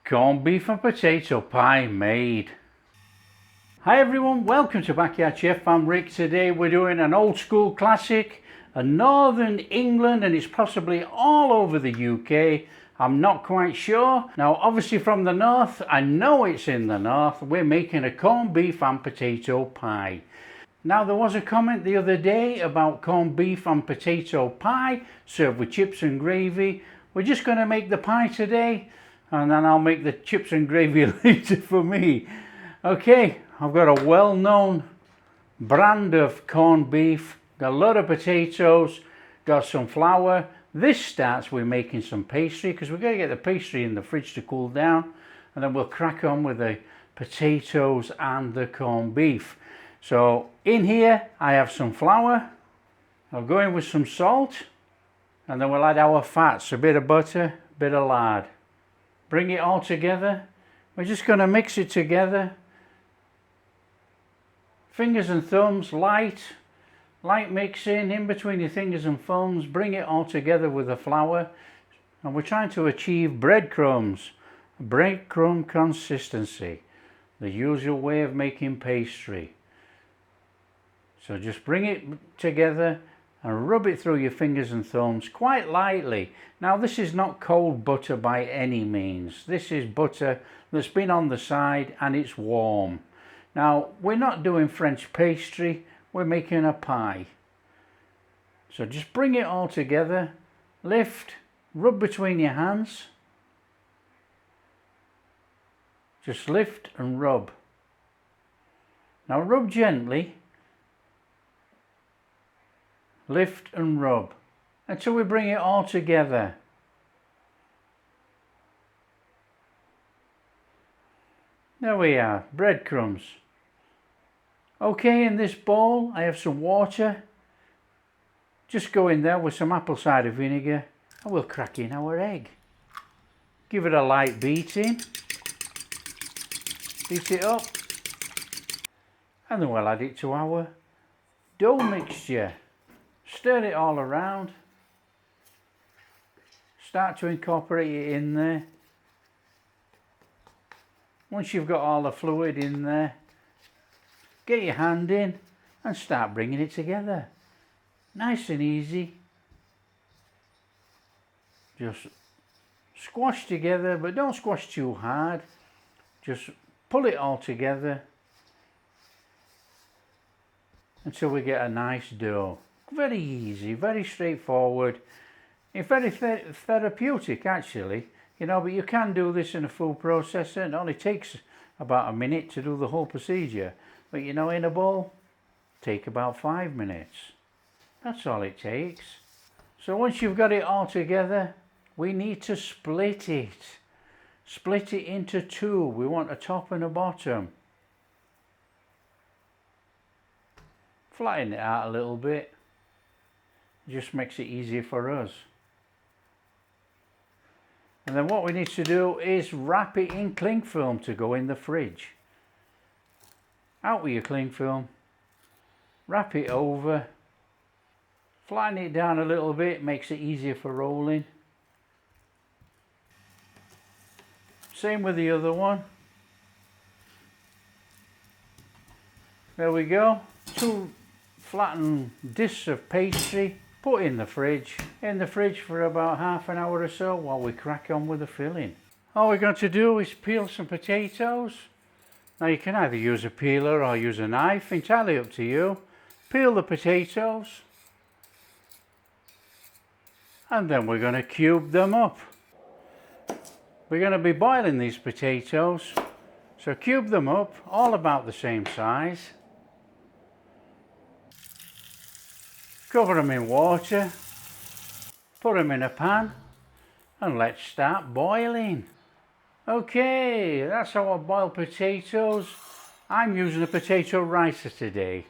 corned beef and potato pie made. Hi everyone, welcome to Backyard Chef. I'm Rick. Today we're doing an old school classic, a Northern England, and it's possibly all over the UK. I'm not quite sure. Now obviously from the north, I know it's in the north, we're making a corned beef and potato pie. Now there was a comment the other day about corned beef and potato pie served with chips and gravy. We're just going to make the pie today, and then I'll make the chips and gravy later for me. Okay, I've got a well-known brand of corned beef, got a lot of potatoes, got some flour. This starts with making some pastry, because we've got to get the pastry in the fridge to cool down, and then we'll crack on with the potatoes and the corned beef. So in here I have some flour, I'll go in with some salt, and then we'll add our fats, a bit of butter, a bit of lard. Bring it all together. We're just going to mix it together. Fingers and thumbs, light mixing in between your fingers and thumbs. Bring it all together with the flour. And we're trying to achieve breadcrumbs, breadcrumb consistency, the usual way of making pastry. So just bring it together and rub it through your fingers and thumbs quite lightly. Now this is not cold butter by any means. This is butter that's been on the side and it's warm. Now we're not doing French pastry, we're making a pie. So just bring it all together, lift, rub between your hands. Just lift and rub. Now rub gently. Lift and rub until we bring it all together. There we are, breadcrumbs. Okay, in this bowl I have some water. Just go in there with some apple cider vinegar and we'll crack in our egg. Give it a light beating. Beat it up. And then we'll add it to our dough mixture. Stir it all around. Start to incorporate it in there. Once you've got all the fluid in there, get your hand in and start bringing it together. Nice and easy. Just squash together, but don't squash too hard. Just pull it all together until we get a nice dough. Very easy, very straightforward. It's very therapeutic actually, you know, but you can do this in a food processor. It only takes about a minute to do the whole procedure. But you know, in a bowl, take about 5 minutes. That's all it takes. So once you've got it all together, we need to split it. Split it into two. We want a top and a bottom. Flatten it out a little bit. Just makes it easier for us. And then what we need to do is wrap it in cling film to go in the fridge. Out with your cling film, wrap it over, flatten it down a little bit, makes it easier for rolling. Same with the other one. There we go, 2 flattened discs of pastry. Put in the fridge for about half an hour or so while we crack on with the filling. All we're going to do is peel some potatoes. Now you can either use a peeler or use a knife, entirely up to you. Peel the potatoes. And then we're going to cube them up. We're going to be boiling these potatoes. So cube them up, all about the same size. Cover them in water, put them in a pan, and let's start boiling. Okay, that's our boiled potatoes. I'm using a potato ricer today.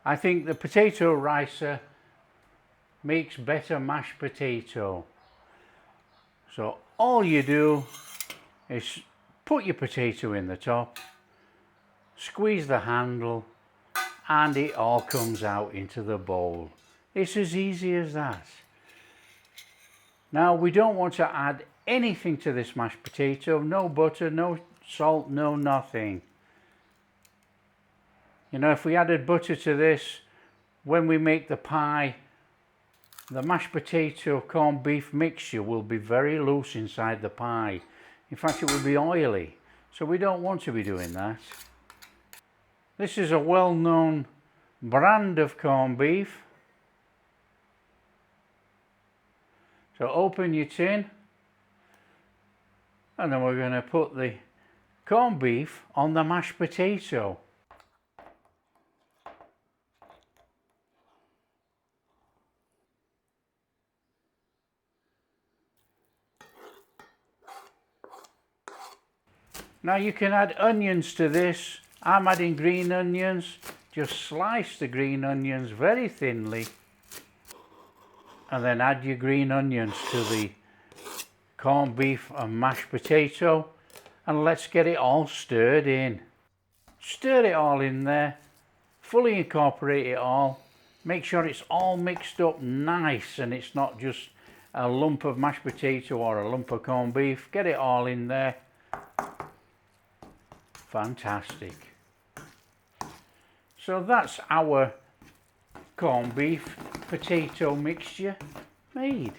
I think the potato ricer makes better mashed potato. So all you do is put your potato in the top, squeeze the handle, and it all comes out into the bowl. It's as easy as that. Now we don't want to add anything to this mashed potato. No butter, no salt, no nothing. You know, if we added butter to this, when we make the pie, the mashed potato corned beef mixture will be very loose inside the pie. In fact, it will be oily. So we don't want to be doing that. This is a well-known brand of corned beef. So open your tin, and then we're going to put the corned beef on the mashed potato. Now you can add onions to this. I'm adding green onions. Just slice the green onions very thinly, and then add your green onions to the corned beef and mashed potato, and let's get it all stirred in. Stir it all in there, fully incorporate it all. Make sure it's all mixed up nice and it's not just a lump of mashed potato or a lump of corned beef. Get it all in there. Fantastic. So that's our corned beef potato mixture made.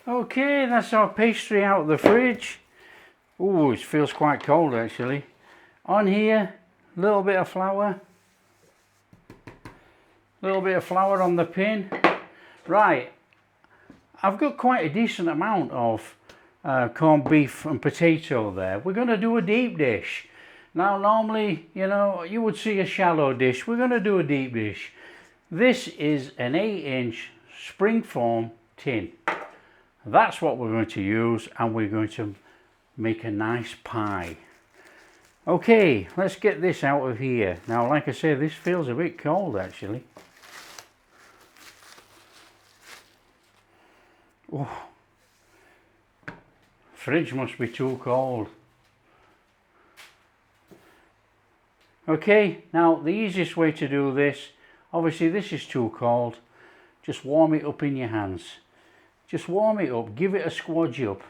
Okay, that's our pastry out of the fridge. Ooh, it feels quite cold actually. On here, a little bit of flour. A little bit of flour on the pin. Right, I've got quite a decent amount of corned beef and potato there. We're going to do a deep dish. Now normally, you know, you would see a shallow dish. We're going to do a deep dish. This is an 8-inch springform tin. That's what we're going to use, and we're going to make a nice pie. Okay, let's get this out of here. Now, like I say, this feels a bit cold actually. Oh. Fridge must be too cold. Okay, now the easiest way to do this, obviously this is too cold, just warm it up in your hands. Just warm it up, give it a squidge up.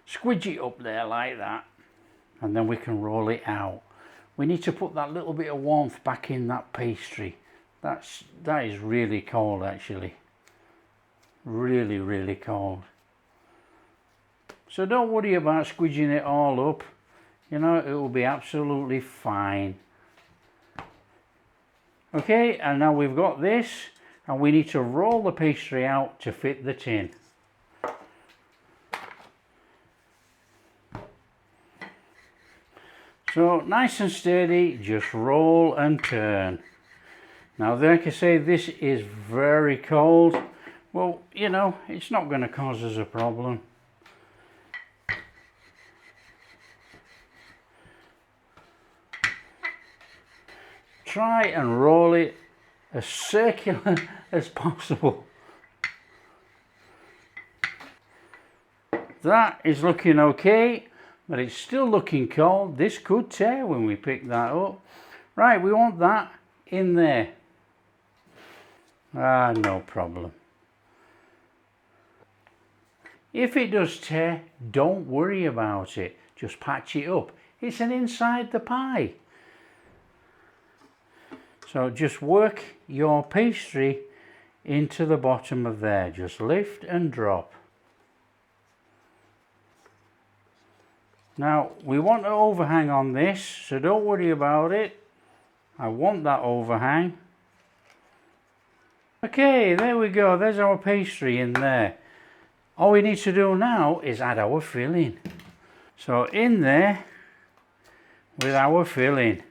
Squidge it up there like that, and then we can roll it out. We need to put that little bit of warmth back in that pastry. That is really cold actually. Really, really cold. So don't worry about squidging it all up. You know, it will be absolutely fine. Okay, and now we've got this, and we need to roll the pastry out to fit the tin. So nice and steady, just roll and turn. Now like I say, this is very cold. Well, you know, it's not going to cause us a problem. Try and roll it as circular as possible. That is looking okay, but it's still looking cold. This could tear when we pick that up. Right, we want that in there. No problem. If it does tear, don't worry about it. Just patch it up. It's an inside the pie. So just work your pastry into the bottom of there. Just lift and drop. Now we want an overhang on this, so don't worry about it. I want that overhang. Okay, there we go. There's our pastry in there. All we need to do now is add our filling. So in there with our filling.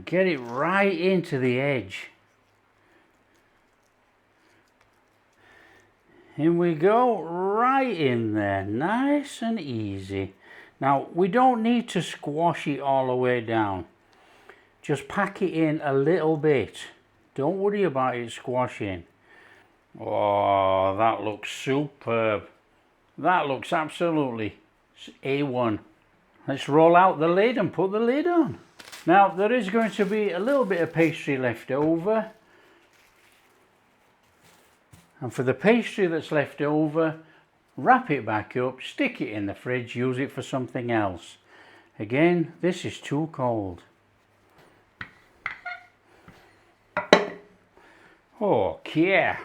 Get it right into the edge. In we go, right in there, nice and easy. Now we don't need to squash it all the way down. Just pack it in a little bit. Don't worry about it squashing. Oh, that looks superb. That looks absolutely A1. Let's roll out the lid and put the lid on. Now there is going to be a little bit of pastry left over, And for the pastry that's left over, wrap it back up, stick it in the fridge, use it for something else. Again, this is too cold. Okay.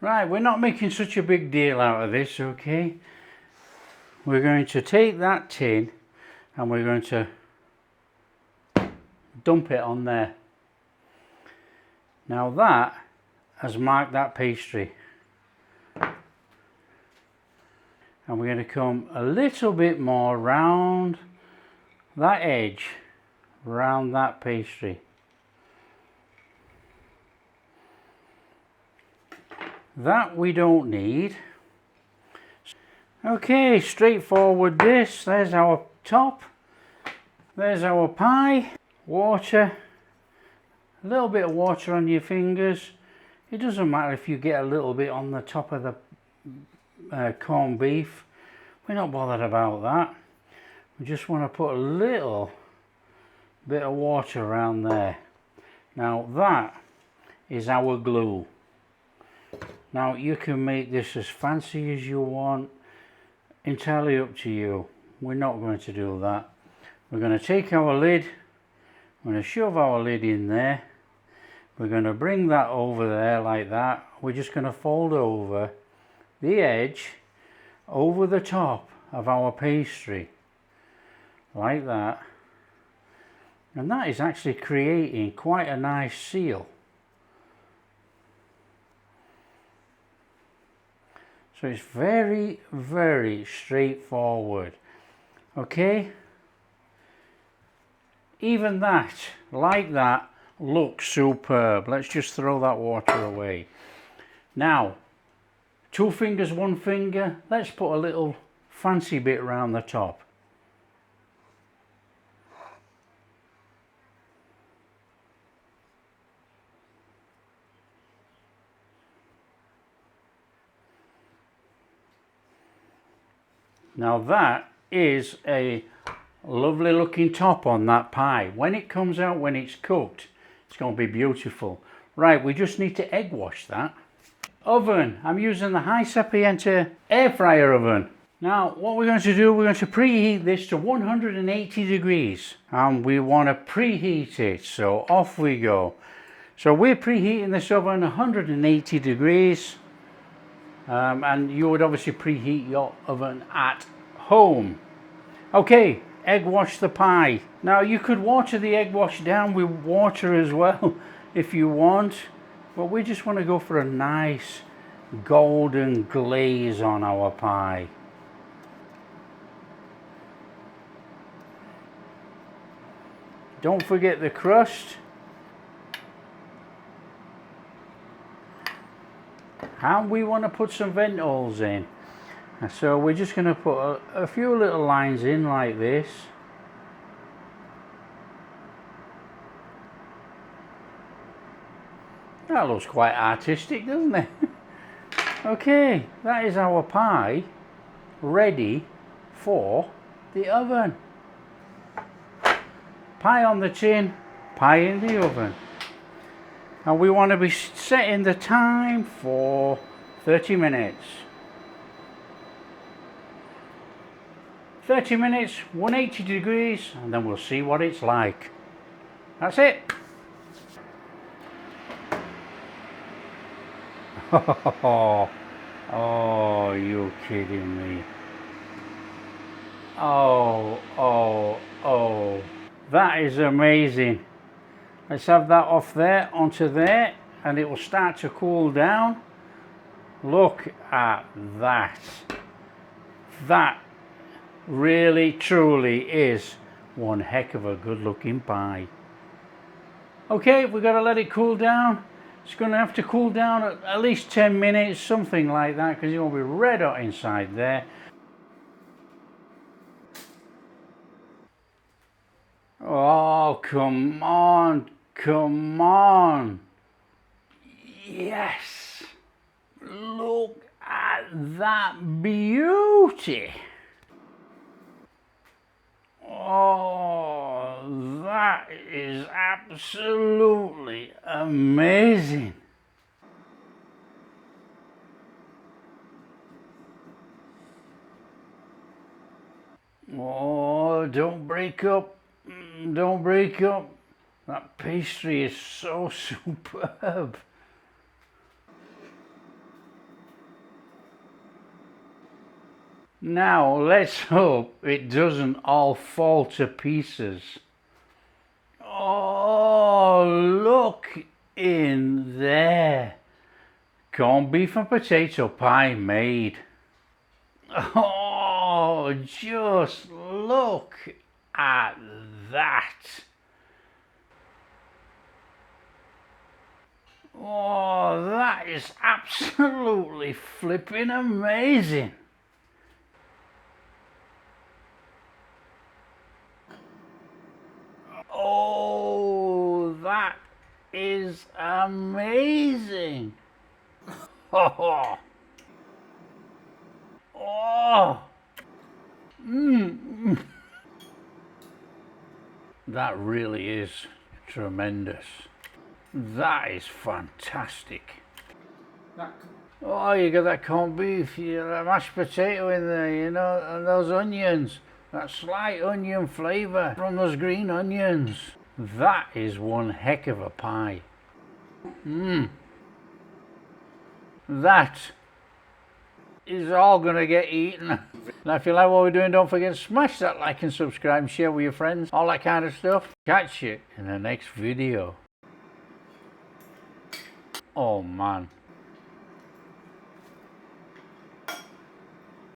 Right, we're not making such a big deal out of this, okay? We're going to take that tin and we're going to dump it on there. Now that has marked that pastry. And we're going to come a little bit more round that edge, round that pastry. That we don't need. Okay, straightforward this. There's our top. There's our pie. Water. A little bit of water on your fingers. It doesn't matter if you get a little bit on the top of the corned beef. We're not bothered about that. We just want to put a little bit of water around there. Now that is our glue. Now you can make this as fancy as you want, entirely up to you. We're not going to do that. We're going to take our lid, we're going to shove our lid in there, we're going to bring that over there like that. We're just going to fold over the edge over the top of our pastry like that, and that is actually creating quite a nice seal. So it's very, very straightforward. Okay, even that, like that, looks superb. Let's just throw that water away. Now, 2 fingers, 1 finger, let's put a little fancy bit around the top. Now that is a lovely looking top on that pie. When it comes out, when it's cooked, it's going to be beautiful. Right, we just need to egg wash that. Oven, I'm using the high sapiente air fryer oven. Now what we're going to do, we're going to preheat this to 180 degrees. And we want to preheat it, so off we go. So we're preheating this oven 180 degrees. And you would obviously preheat your oven at home. Okay, egg wash the pie. Now you could water the egg wash down with water as well if you want, but we just want to go for a nice golden glaze on our pie. Don't forget the crust. And we want to put some vent holes in. So we're just going to put a few little lines in like this. That looks quite artistic, doesn't it? Okay, that is our pie ready for the oven. Pie on the tin, pie in the oven. And we want to be setting the time for 30 minutes. 30 minutes, 180 degrees, and then we'll see what it's like. That's it. Oh, you kidding me? Oh, that is amazing. Let's have that off there onto there, and it will start to cool down. Look at that. That really truly is one heck of a good looking pie. Okay, we've got to let it cool down. It's going to have to cool down at least 10 minutes, something like that, because it's going to be red hot inside there. Oh, come on, come on. Yes. Look at that beauty. Oh, that is absolutely amazing. don't break up. Don't break up. That pastry is so superb. Now let's hope it doesn't all fall to pieces. Oh, look in there. Corned beef and potato pie made. Oh, just look at that. Oh, that is absolutely flipping amazing. Oh, that is amazing. Oh, oh. That really is tremendous. That is fantastic. Oh, you got that corned beef, you got that mashed potato in there, you know, and those onions. That slight onion flavour from those green onions. That is one heck of a pie. That is all going to get eaten. Now if you like what we're doing, don't forget to smash that like and subscribe and share with your friends, all that kind of stuff. Catch you in the next video. Oh man.